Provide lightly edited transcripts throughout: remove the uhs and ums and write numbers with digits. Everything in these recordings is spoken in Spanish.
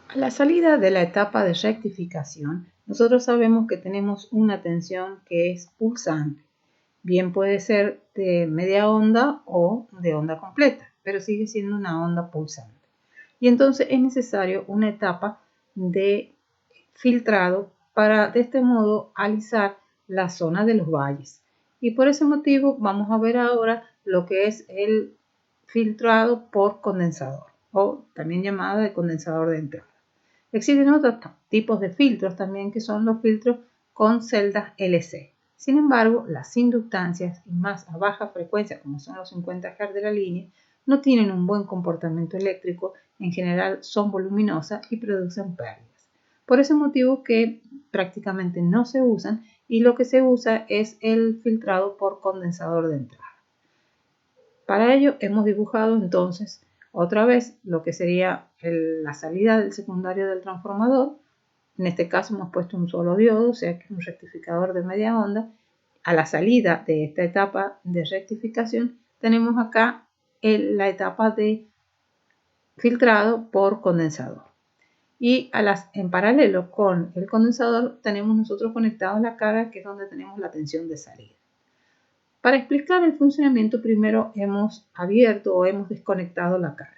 A la salida de la etapa de rectificación, nosotros sabemos que tenemos una tensión que es pulsante. Bien puede ser de media onda o de onda completa, pero sigue siendo una onda pulsante. Y entonces es necesario una etapa de filtrado para de este modo alisar la zona de los valles. Y por ese motivo vamos a ver ahora lo que es el filtrado por condensador o también llamado de condensador de entrada. Existen otros tipos de filtros también que son los filtros con celdas LC. Sin embargo, las inductancias y más a baja frecuencia, como son los 50 Hz de la línea, no tienen un buen comportamiento eléctrico, en general son voluminosas y producen pérdidas. Por ese motivo que prácticamente no se usan y lo que se usa es el filtrado por condensador de entrada. Para ello hemos dibujado entonces otra vez lo que sería la salida del secundario del transformador. En este caso hemos puesto un solo diodo, o sea que es un rectificador de media onda. A la salida de esta etapa de rectificación tenemos acá la etapa de filtrado por condensador. Y en paralelo con el condensador tenemos nosotros conectados la carga, que es donde tenemos la tensión de salida. Para explicar el funcionamiento, primero hemos abierto o hemos desconectado la carga.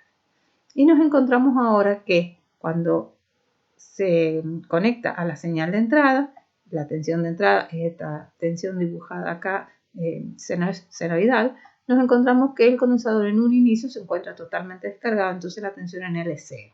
Y nos encontramos ahora que cuando se conecta a la señal de entrada, la tensión de entrada es esta tensión dibujada acá, senoidal, nos encontramos que el condensador en un inicio se encuentra totalmente descargado, entonces la tensión en él es cero.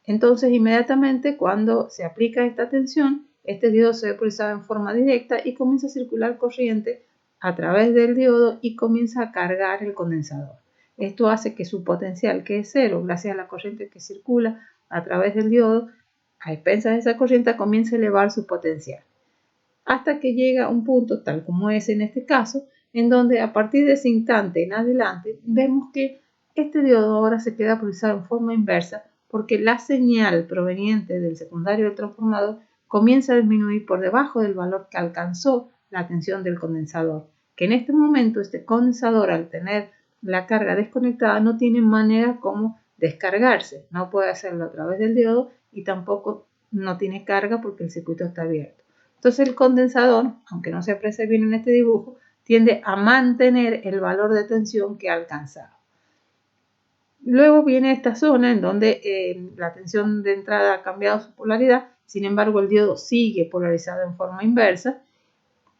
Entonces inmediatamente cuando se aplica esta tensión, este diodo se ve pulsado en forma directa y comienza a circular corriente a través del diodo y comienza a cargar el condensador. Esto hace que su potencial, que es cero, gracias a la corriente que circula a través del diodo, a expensas de esa corriente comienza a elevar su potencial. Hasta que llega a un punto, tal como es en este caso, en donde a partir de ese instante en adelante, vemos que este diodo ahora se queda pulsado en forma inversa porque la señal proveniente del secundario del transformador comienza a disminuir por debajo del valor que alcanzó la tensión del condensador, que en este momento este condensador, al tener la carga desconectada, no tiene manera como descargarse, no puede hacerlo a través del diodo y tampoco no tiene carga porque el circuito está abierto. Entonces el condensador, aunque no se aprecia bien en este dibujo, tiende a mantener el valor de tensión que ha alcanzado. Luego viene esta zona en donde la tensión de entrada ha cambiado su polaridad, sin embargo el diodo sigue polarizado en forma inversa.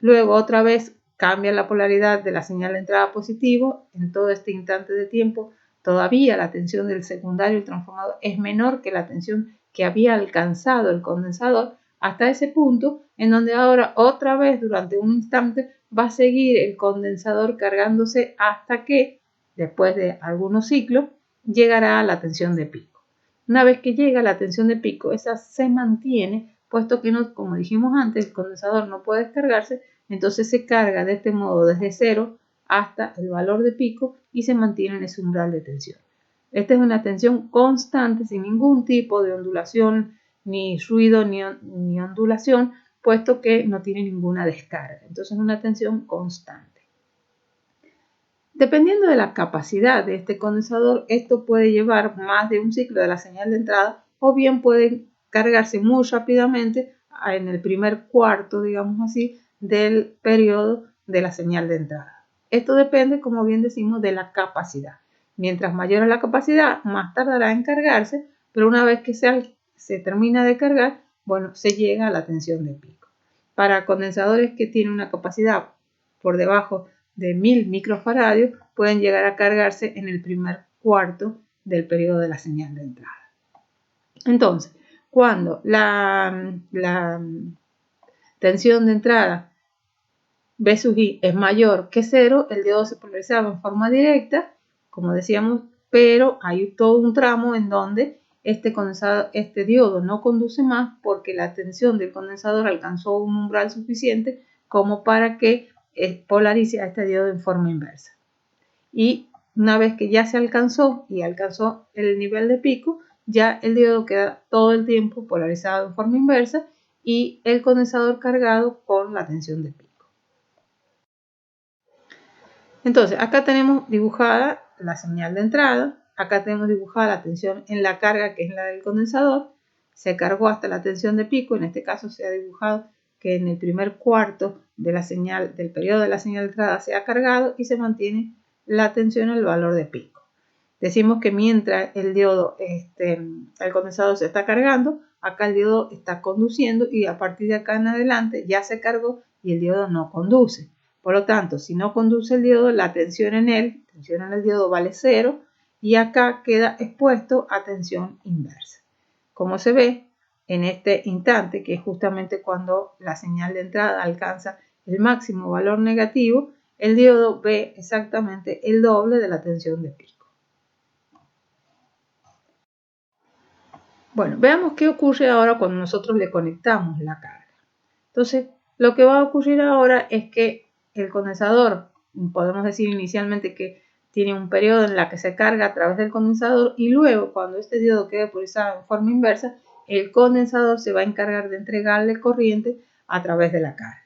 Luego otra vez cambia la polaridad de la señal de entrada positivo. En todo este instante de tiempo todavía la tensión del secundario del transformador es menor que la tensión que había alcanzado el condensador, hasta ese punto en donde ahora otra vez durante un instante va a seguir el condensador cargándose hasta que, después de algunos ciclos, llegará a la tensión de pico. Una vez que llega a la tensión de pico, esa se mantiene, puesto que, no, como dijimos antes, el condensador no puede descargarse, entonces se carga de este modo desde cero hasta el valor de pico y se mantiene en ese umbral de tensión. Esta es una tensión constante, sin ningún tipo de ondulación, ni ruido, ni ondulación, puesto que no tiene ninguna descarga. Entonces es una tensión constante. Dependiendo de la capacidad de este condensador, esto puede llevar más de un ciclo de la señal de entrada o bien puede cargarse muy rápidamente en el primer cuarto, digamos así, del periodo de la señal de entrada. Esto depende, como bien decimos, de la capacidad. Mientras mayor es la capacidad, más tardará en cargarse, pero una vez que se termina de cargar, bueno, se llega a la tensión de pico. Para condensadores que tienen una capacidad por debajo de 1000 microfaradios pueden llegar a cargarse en el primer cuarto del periodo de la señal de entrada. Entonces, cuando la tensión de entrada B sub I es mayor que 0, el diodo se polarizaba en forma directa, como decíamos, pero hay todo un tramo en donde este diodo no conduce más porque la tensión del condensador alcanzó un umbral suficiente como para que polarice a este diodo en forma inversa. Y una vez que ya se alcanzó y alcanzó el nivel de pico, ya el diodo queda todo el tiempo polarizado en forma inversa y el condensador cargado con la tensión de pico. Entonces, acá tenemos dibujada la señal de entrada, acá tenemos dibujada la tensión en la carga, que es la del condensador. Se cargó hasta la tensión de pico, en este caso se ha dibujado que en el primer cuarto de la señal, del periodo de la señal de entrada se ha cargado y se mantiene la tensión en el valor de pico. Decimos que mientras el diodo, el condensador se está cargando, acá el diodo está conduciendo y a partir de acá en adelante ya se cargó y el diodo no conduce. Por lo tanto, si no conduce el diodo, la tensión en el diodo vale 0 y acá queda expuesto a tensión inversa. Como se ve en este instante, que es justamente cuando la señal de entrada alcanza el máximo valor negativo, el diodo ve exactamente el doble de la tensión de pico. Bueno, veamos qué ocurre ahora cuando nosotros le conectamos la carga. Entonces, lo que va a ocurrir ahora es que el condensador, podemos decir inicialmente que tiene un periodo en el que se carga a través del condensador y luego cuando este diodo quede polarizado en forma inversa, el condensador se va a encargar de entregarle corriente a través de la carga.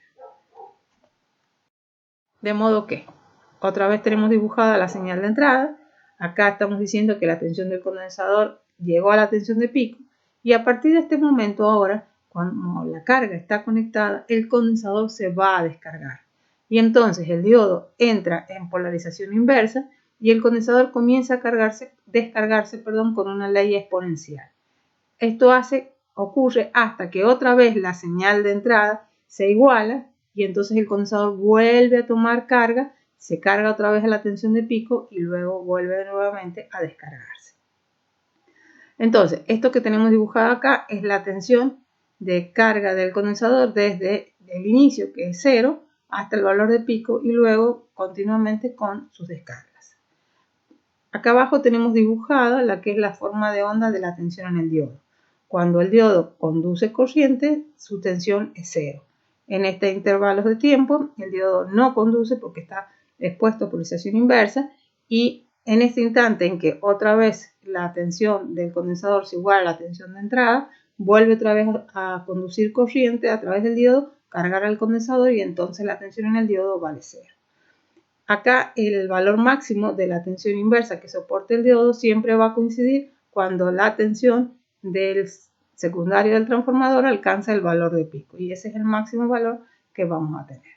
De modo que, otra vez tenemos dibujada la señal de entrada. Acá estamos diciendo que la tensión del condensador llegó a la tensión de pico y a partir de este momento ahora, cuando la carga está conectada, el condensador se va a descargar. Y entonces el diodo entra en polarización inversa y el condensador comienza a descargarse con una ley exponencial. Esto ocurre hasta que otra vez la señal de entrada se iguala y entonces el condensador vuelve a tomar carga, se carga otra vez a la tensión de pico y luego vuelve nuevamente a descargarse. Entonces, esto que tenemos dibujado acá es la tensión de carga del condensador desde el inicio, que es 0, hasta el valor de pico y luego continuamente con sus descargas. Acá abajo tenemos dibujada la que es la forma de onda de la tensión en el diodo. Cuando el diodo conduce corriente, su tensión es 0. En este intervalo de tiempo, el diodo no conduce porque está expuesto a polarización inversa y en este instante en que otra vez la tensión del condensador se iguala a la tensión de entrada, vuelve otra vez a conducir corriente a través del diodo, cargar al condensador y entonces la tensión en el diodo vale 0. Acá el valor máximo de la tensión inversa que soporte el diodo siempre va a coincidir cuando la tensión del secundario del transformador alcanza el valor de pico y ese es el máximo valor que vamos a tener.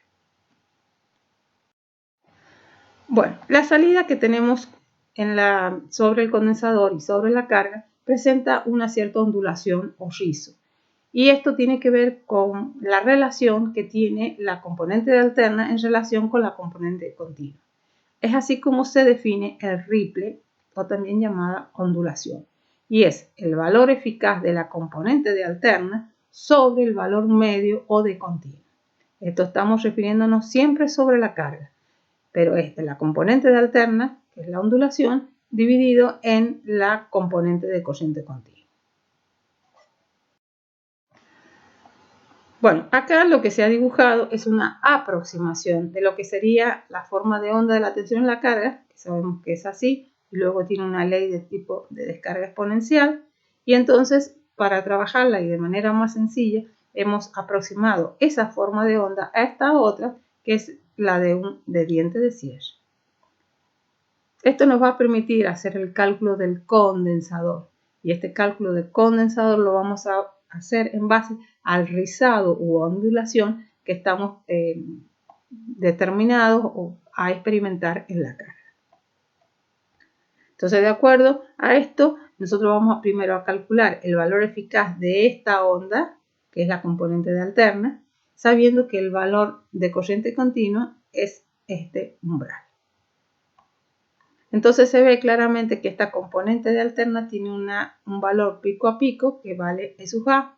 Bueno, la salida que tenemos sobre el condensador y sobre la carga presenta una cierta ondulación o rizo. Y esto tiene que ver con la relación que tiene la componente de alterna en relación con la componente continua. Es así como se define el ripple o también llamada ondulación. Y es el valor eficaz de la componente de alterna sobre el valor medio o de continua. Esto estamos refiriéndonos siempre sobre la carga, pero es de la componente de alterna, que es la ondulación, dividido en la componente de corriente continua. Bueno, acá lo que se ha dibujado es una aproximación de lo que sería la forma de onda de la tensión en la carga, que sabemos que es así, y luego tiene una ley de tipo de descarga exponencial, y entonces para trabajarla y de manera más sencilla, hemos aproximado esa forma de onda a esta otra, que es la de un diente de cierre. Esto nos va a permitir hacer el cálculo del condensador, y este cálculo del condensador lo vamos a hacer en base al rizado u ondulación que estamos determinados a experimentar en la carga. Entonces, de acuerdo a esto, nosotros vamos primero a calcular el valor eficaz de esta onda, que es la componente de alterna, sabiendo que el valor de corriente continua es este umbral. Entonces se ve claramente que esta componente de alterna tiene un valor pico a pico que vale E sub A.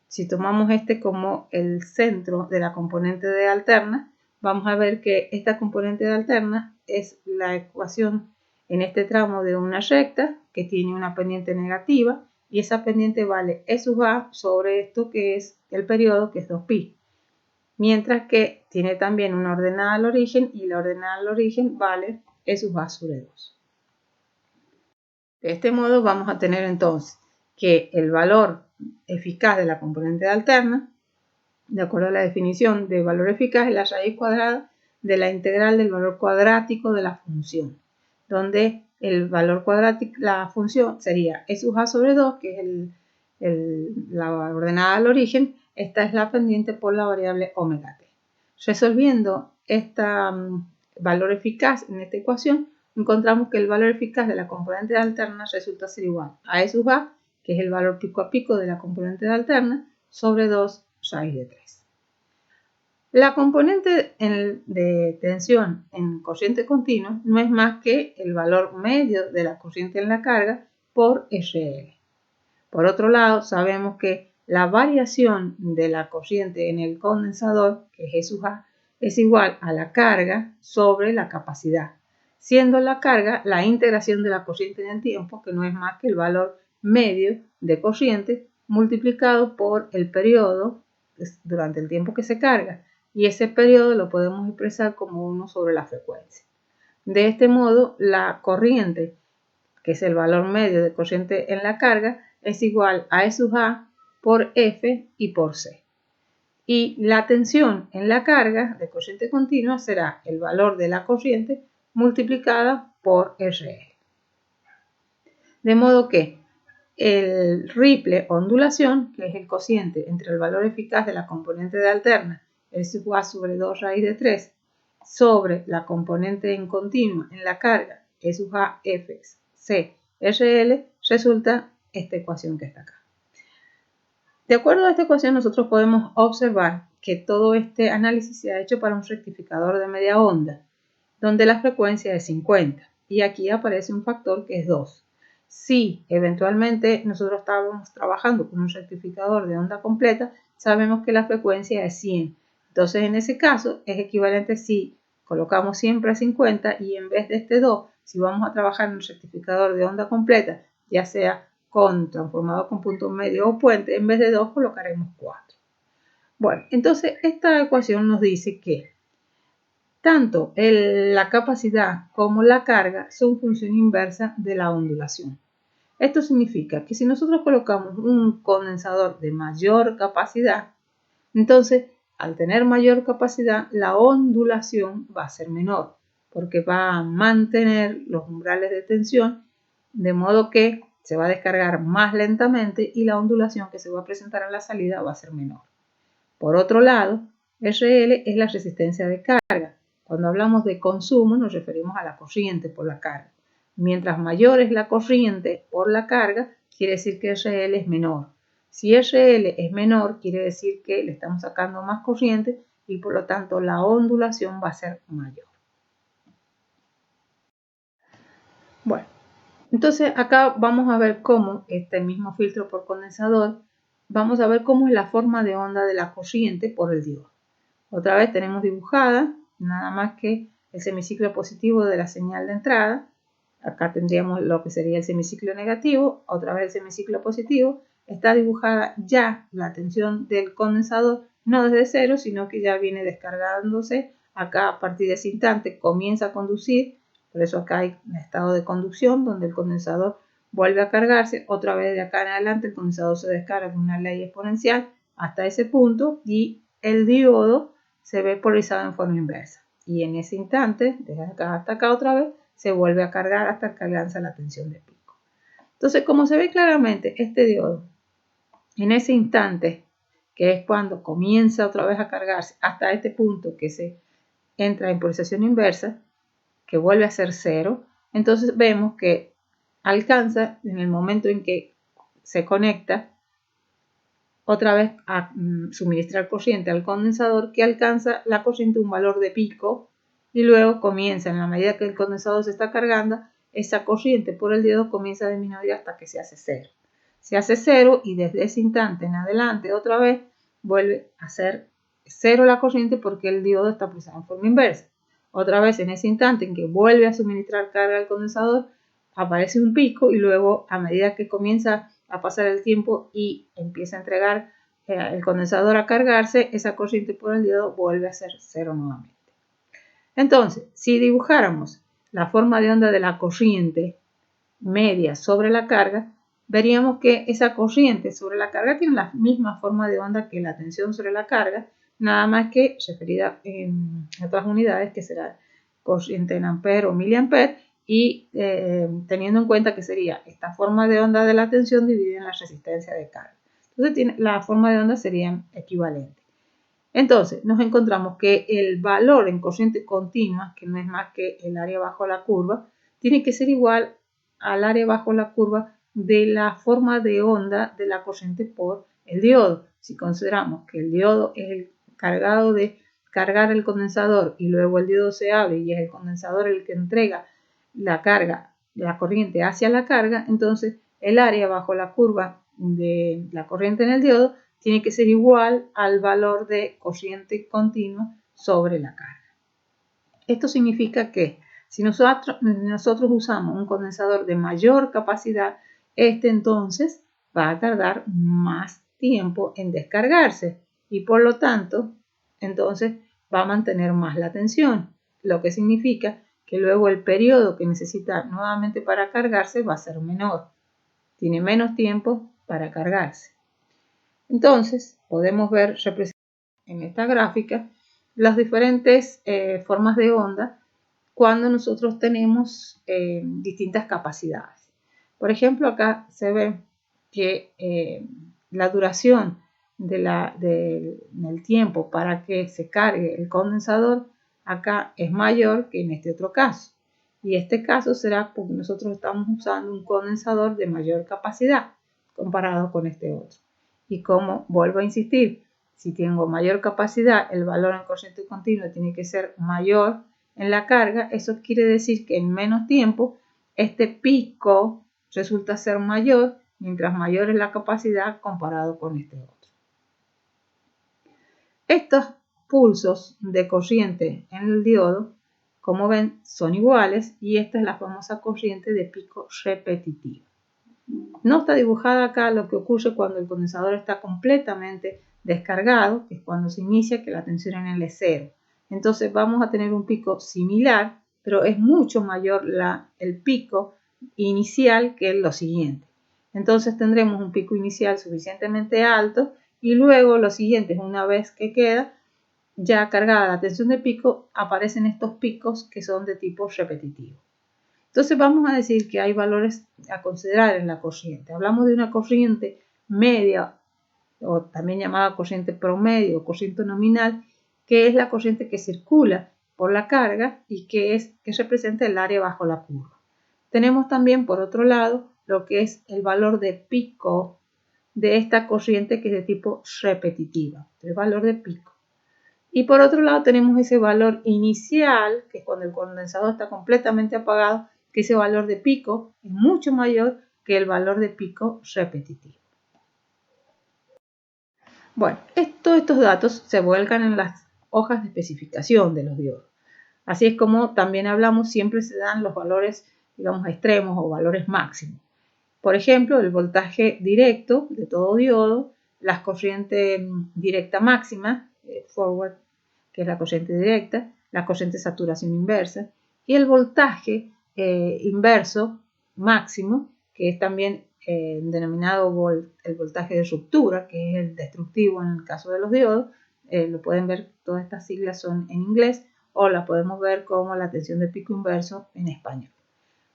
Si tomamos este como el centro de la componente de alterna, vamos a ver que esta componente de alterna es la ecuación en este tramo de una recta que tiene una pendiente negativa y esa pendiente vale E sub A sobre esto que es el periodo, que es 2pi. Mientras que tiene también una ordenada al origen y la ordenada al origen vale E sub A sobre 2. De este modo vamos a tener entonces que el valor eficaz de la componente de alterna, de acuerdo a la definición de valor eficaz, es la raíz cuadrada de la integral del valor cuadrático de la función, donde el valor cuadrático, la función sería E sub A sobre 2, que es la ordenada al origen. Esta es la pendiente por la variable omega t. Resolviendo este valor eficaz en esta ecuación, encontramos que el valor eficaz de la componente de alterna resulta ser igual a E sub A, que es el valor pico a pico de la componente de alterna, sobre 2 raíz de 3. La componente de tensión en corriente continua no es más que el valor medio de la corriente en la carga por RL. Por otro lado, sabemos que la variación de la corriente en el condensador, que es E sub A, es igual a la carga sobre la capacidad, siendo la carga la integración de la corriente en el tiempo, que no es más que el valor medio de corriente multiplicado por el periodo durante el tiempo que se carga, y ese periodo lo podemos expresar como 1 sobre la frecuencia. De este modo, la corriente, que es el valor medio de corriente en la carga, es igual a E sub A por F y por C. Y la tensión en la carga de corriente continua será el valor de la corriente multiplicada por RL. De modo que el ripple ondulación, que es el cociente entre el valor eficaz de la componente de alterna, E sub A sobre 2 raíz de 3, sobre la componente en continua en la carga, E sub A F C RL, resulta esta ecuación que está acá. De acuerdo a esta ecuación, nosotros podemos observar que todo este análisis se ha hecho para un rectificador de media onda, donde la frecuencia es 50, y aquí aparece un factor que es 2. Si eventualmente nosotros estábamos trabajando con un rectificador de onda completa, sabemos que la frecuencia es 100. Entonces, en ese caso, es equivalente si colocamos siempre a 50 y en vez de este 2, si vamos a trabajar en un rectificador de onda completa, ya sea con transformador con punto medio o puente, en vez de 2 colocaremos 4. Bueno, entonces esta ecuación nos dice que tanto la capacidad como la carga son función inversa de la ondulación. Esto significa que si nosotros colocamos un condensador de mayor capacidad, entonces al tener mayor capacidad la ondulación va a ser menor, porque va a mantener los umbrales de tensión, de modo que se va a descargar más lentamente y la ondulación que se va a presentar en la salida va a ser menor. Por otro lado, RL es la resistencia de carga. Cuando hablamos de consumo nos referimos a la corriente por la carga. Mientras mayor es la corriente por la carga, quiere decir que RL es menor. Si RL es menor, quiere decir que le estamos sacando más corriente y por lo tanto la ondulación va a ser mayor. Bueno, entonces acá vamos a ver cómo este mismo filtro por condensador, vamos a ver cómo es la forma de onda de la corriente por el diodo. Otra vez tenemos dibujada nada más que el semiciclo positivo de la señal de entrada. Acá tendríamos lo que sería el semiciclo negativo, otra vez el semiciclo positivo. Está dibujada ya la tensión del condensador, no desde cero, sino que ya viene descargándose. Acá a partir de ese instante comienza a conducir, por eso acá hay un estado de conducción donde el condensador vuelve a cargarse. Otra vez de acá en adelante el condensador se descarga con una ley exponencial hasta ese punto y el diodo se ve polarizado en forma inversa. Y en ese instante, desde acá hasta acá otra vez, se vuelve a cargar hasta que alcanza la tensión de pico. Entonces, como se ve claramente, este diodo, en ese instante, que es cuando comienza otra vez a cargarse, hasta este punto que se entra en polarización inversa, que vuelve a ser cero, entonces vemos que alcanza en el momento en que se conecta otra vez a suministrar corriente al condensador, que alcanza la corriente un valor de pico y luego comienza, en la medida que el condensador se está cargando, esa corriente por el diodo comienza a disminuir hasta que se hace cero. Se hace cero y desde ese instante en adelante otra vez vuelve a ser cero la corriente porque el diodo está pulsado en forma inversa. Otra vez en ese instante en que vuelve a suministrar carga al condensador aparece un pico y luego a medida que comienza a pasar el tiempo y empieza a entregar el condensador a cargarse, esa corriente por el diodo vuelve a ser cero nuevamente. Entonces, si dibujáramos la forma de onda de la corriente media sobre la carga, veríamos que esa corriente sobre la carga tiene la misma forma de onda que la tensión sobre la carga, nada más que referida en otras unidades, que será corriente en amperes o miliamperes, y teniendo en cuenta que sería esta forma de onda de la tensión dividida en la resistencia de carga. Entonces la forma de onda serían equivalentes. Entonces nos encontramos que el valor en corriente continua, que no es más que el área bajo la curva, tiene que ser igual al área bajo la curva de la forma de onda de la corriente por el diodo. Si consideramos que el diodo es el cargado de cargar el condensador y luego el diodo se abre y es el condensador el que entrega la carga, la corriente hacia la carga, entonces el área bajo la curva de la corriente en el diodo tiene que ser igual al valor de corriente continua sobre la carga. Esto significa que si nosotros usamos un condensador de mayor capacidad, este entonces va a tardar más tiempo en descargarse y por lo tanto, entonces va a mantener más la tensión, lo que significa que luego el periodo que necesita nuevamente para cargarse va a ser menor. Tiene menos tiempo para cargarse. Entonces, podemos ver representadas en esta gráfica las diferentes formas de onda cuando nosotros tenemos distintas capacidades. Por ejemplo, acá se ve que la duración del tiempo para que se cargue el condensador acá es mayor que en este otro caso. Y este caso será porque nosotros estamos usando un condensador de mayor capacidad comparado con este otro. Y como vuelvo a insistir, si tengo mayor capacidad, el valor en corriente continua tiene que ser mayor en la carga. Eso quiere decir que en menos tiempo este pico resulta ser mayor, mientras mayor es la capacidad comparado con este otro. Estos pulsos de corriente en el diodo, como ven, son iguales y esta es la famosa corriente de pico repetitiva. No está dibujada acá lo que ocurre cuando el condensador está completamente descargado, que es cuando se inicia, que la tensión en él es cero. Entonces vamos a tener un pico similar, pero es mucho mayor el pico inicial que lo siguiente. Entonces tendremos un pico inicial suficientemente alto y luego lo siguiente, una vez que queda ya cargada la tensión de pico, aparecen estos picos que son de tipo repetitivo. Entonces vamos a decir que hay valores a considerar en la corriente. Hablamos de una corriente media o también llamada corriente promedio o corriente nominal, que es la corriente que circula por la carga y que representa el área bajo la curva. Tenemos también por otro lado lo que es el valor de pico de esta corriente que es de tipo repetitiva, el valor de pico. Y por otro lado tenemos ese valor inicial, que es cuando el condensador está completamente apagado, que ese valor de pico es mucho mayor que el valor de pico repetitivo. Bueno, todos estos datos se vuelcan en las hojas de especificación de los diodos. Así es como también hablamos, siempre se dan los valores, digamos, extremos o valores máximos. Por ejemplo, el voltaje directo de todo diodo, la corriente directa máxima, forward, que es la corriente directa, la corriente de saturación inversa, y el voltaje inverso máximo, que es también denominado el voltaje de ruptura, que es el destructivo en el caso de los diodos. Lo pueden ver, todas estas siglas son en inglés, o la podemos ver como la tensión de pico inverso en español.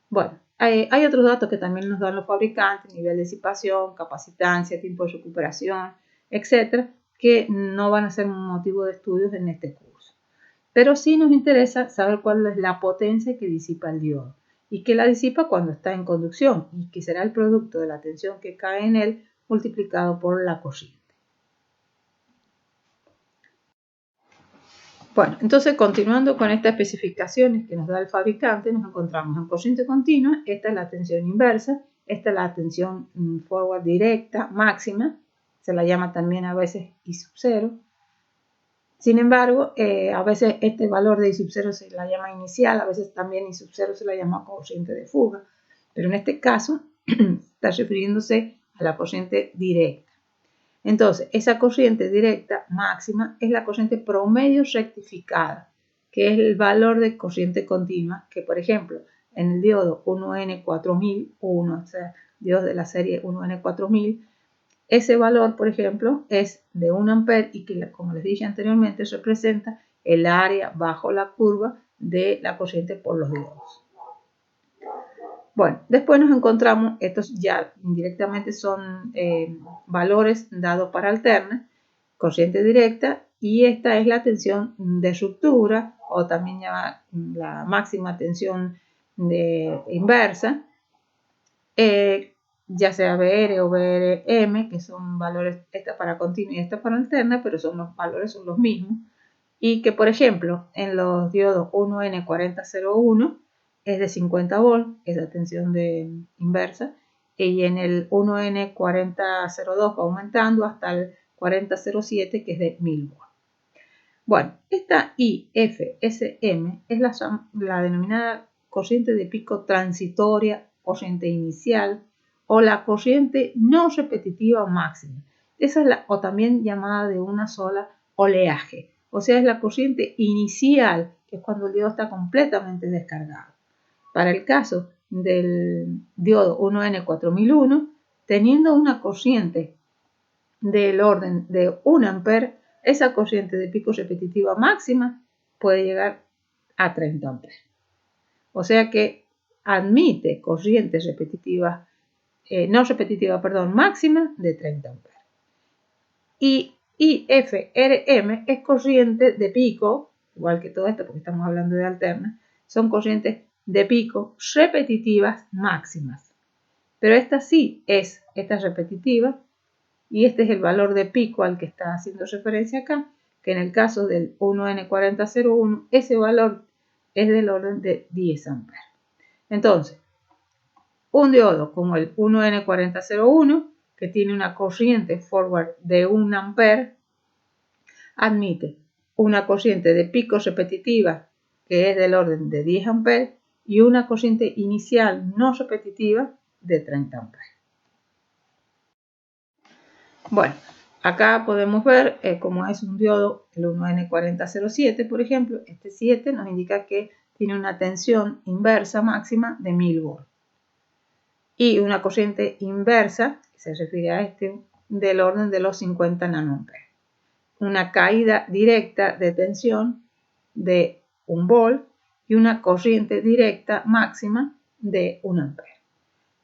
Bueno, hay otros datos que también nos dan los fabricantes, nivel de disipación, capacitancia, tiempo de recuperación, etcétera, que no van a ser motivo de estudios en este curso. Pero sí nos interesa saber cuál es la potencia que disipa el diodo y que la disipa cuando está en conducción y que será el producto de la tensión que cae en él multiplicado por la corriente. Bueno, entonces continuando con estas especificaciones que nos da el fabricante, nos encontramos en corriente continua, esta es la tensión inversa, esta es la tensión forward directa máxima, se la llama también a veces I sub 0. Sin embargo, a veces este valor de I sub 0 se la llama inicial, a veces también I sub 0 se la llama corriente de fuga, pero en este caso está refiriéndose a la corriente directa. Entonces, esa corriente directa máxima es la corriente promedio rectificada, que es el valor de corriente continua, que por ejemplo, en el diodo 1N4001, o sea, diodos de la serie 1N4000, ese valor, por ejemplo, es de 1 ampere y que, como les dije anteriormente, representa el área bajo la curva de la corriente por los diodos. Bueno, después nos encontramos, estos ya indirectamente son valores dados para alterna, corriente directa, y esta es la tensión de ruptura, o también llamada la máxima tensión inversa, ya sea BR o BRM, que son valores, esta para continua y esta para alterna, pero los valores son los mismos, y que, por ejemplo, en los diodos 1N4001 es de 50 volts, esa tensión inversa, y en el 1N4002 va aumentando hasta el 4007, que es de 1000 volts. Bueno, esta IFSM es la denominada corriente de pico transitoria, corriente inicial o la corriente no repetitiva máxima. Esa es o también llamada de una sola oleaje. O sea, es la corriente inicial, que es cuando el diodo está completamente descargado. Para el caso del diodo 1N4001, teniendo una corriente del orden de 1 ampere, esa corriente de pico repetitiva máxima puede llegar a 30 amperes. O sea que admite corrientes repetitivas, máxima de 30 amperes. Y IFRM es corriente de pico, igual que todo esto porque estamos hablando de alterna, son corrientes de pico repetitivas máximas. Pero esta es repetitiva, y este es el valor de pico al que está haciendo referencia acá, que en el caso del 1N4001, ese valor es del orden de 10 amperes. Entonces, un diodo como el 1N4001, que tiene una corriente forward de 1 ampere, admite una corriente de pico repetitiva que es del orden de 10 amperes y una corriente inicial no repetitiva de 30 amperes. Bueno, acá podemos ver cómo es un diodo, el 1N4007, por ejemplo. Este 7 nos indica que tiene una tensión inversa máxima de 1000 volts. Y una corriente inversa, que se refiere a este, del orden de los 50 nanoamperes. Una caída directa de tensión de 1 volt y una corriente directa máxima de 1 ampere.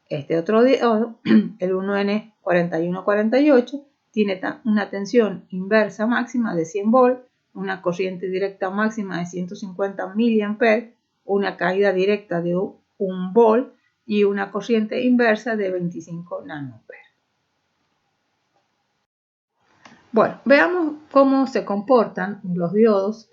Este otro diodo, el 1N4148, tiene una tensión inversa máxima de 100 volts, una corriente directa máxima de 150 miliamperes, una caída directa de 1 volt y una corriente inversa de 25 nanoamperes. Bueno, veamos cómo se comportan los diodos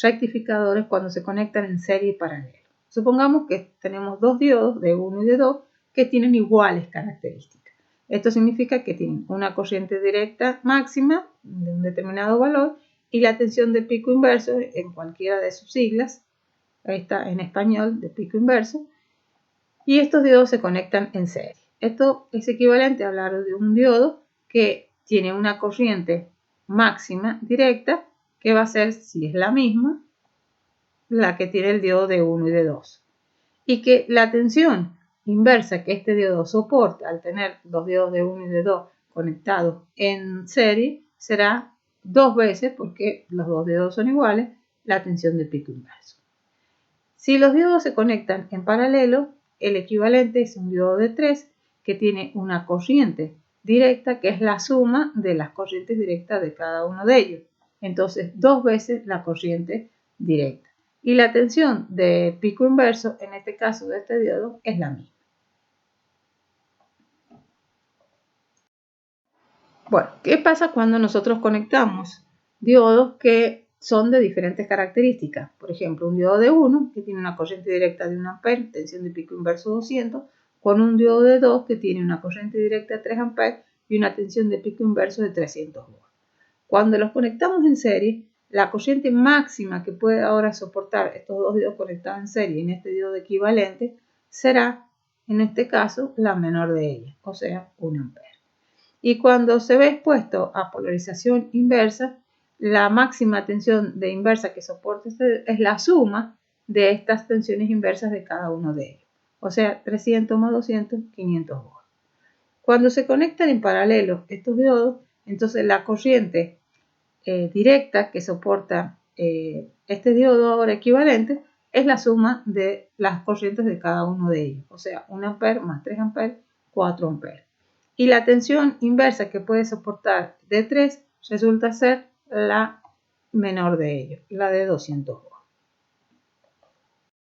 rectificadores cuando se conectan en serie y paralelo. Supongamos que tenemos dos diodos de 1 y de 2 que tienen iguales características. Esto significa que tienen una corriente directa máxima de un determinado valor y la tensión de pico inverso en cualquiera de sus siglas. Ahí está en español de pico inverso. Y estos diodos se conectan en serie. Esto es equivalente a hablar de un diodo que tiene una corriente máxima directa que va a ser, si es la misma, la que tiene el diodo de 1 y de 2. Y que la tensión inversa que este diodo soporta al tener los diodos de 1 y de 2 conectados en serie será 2 veces, porque los dos diodos son iguales, la tensión de pico inverso. Si los diodos se conectan en paralelo, el equivalente es un diodo de 3 que tiene una corriente directa que es la suma de las corrientes directas de cada uno de ellos. Entonces, 2 veces la corriente directa. Y la tensión de pico inverso, en este caso de este diodo, es la misma. Bueno, ¿qué pasa cuando nosotros conectamos diodos que son de diferentes características? Por ejemplo, un diodo de 1 que tiene una corriente directa de 1 ampere, tensión de pico inverso 200, con un diodo de 2 que tiene una corriente directa de 3 amperes y una tensión de pico inverso de 300 volts. Cuando los conectamos en serie, la corriente máxima que puede ahora soportar estos dos diodos conectados en serie en este diodo equivalente será, en este caso, la menor de ellas, o sea, 1 ampere. Y cuando se ve expuesto a polarización inversa, la máxima tensión de inversa que soporta es la suma de estas tensiones inversas de cada uno de ellos. O sea, 300 más 200, 500 volts. Cuando se conectan en paralelo estos diodos, entonces la corriente directa que soporta este diodo ahora equivalente es la suma de las corrientes de cada uno de ellos. O sea, 1 ampere más 3 amperes, 4 amperes. Y la tensión inversa que puede soportar de 3 resulta ser la menor de ellos, la de 200 voltios.